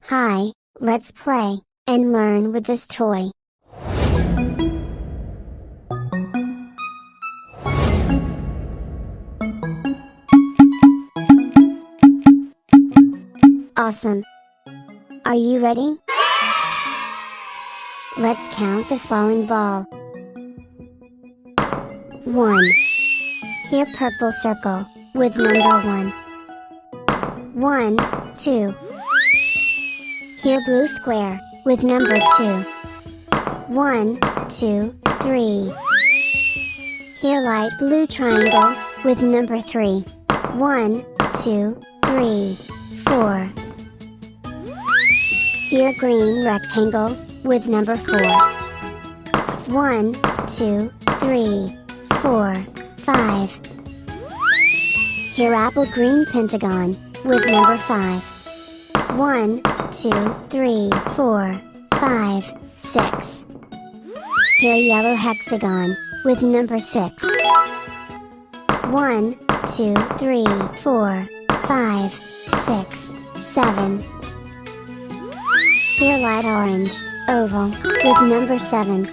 Hi, let's play and learn with this toy. Awesome! Are you ready? Let's count the falling ball. 1. Here purple circle, with number 1. 1, 2. Here blue square, with number 2. 1, 2, 3. Here light blue triangle, with number 3. 1, 2, 3, 4. Here green rectangle, with number 4. 1, 2, 3, 4, 5. Here apple green pentagon, with number 5. 1, 2, 3, 4, 5, 6. Here yellow hexagon, with number 6. 1, 2, 3, 4, 5, 6, 7. Here light orange, oval, with number 7.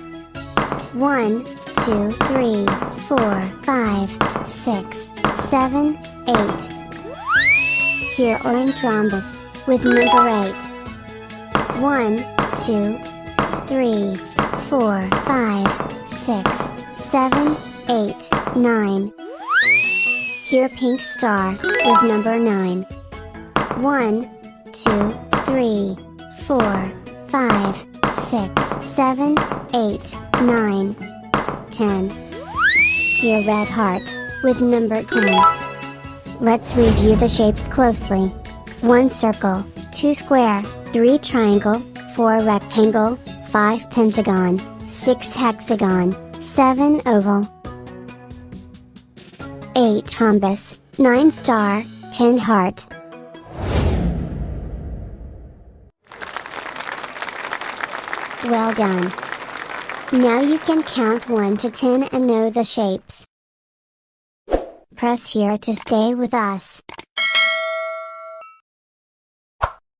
1, 2, 3, 4, 5, 6, 7, 8. Here orange rhombus, with number 8. 1, 2, 3, 4, 5, 6, 7, 8, 9. Here pink star, with number 9. 1, 2, 3, 4, 5, 6, 7, 8, 9, 10. Here red heart, with number 10. Let's review the shapes closely. 1 circle, 2 square, 3 triangle, 4 rectangle, 5 pentagon, 6 hexagon, 7 oval, 8 rhombus, 9 star, 10 heart. Well done! Now you can count 1 to 10 and know the shapes. Press here to stay with us.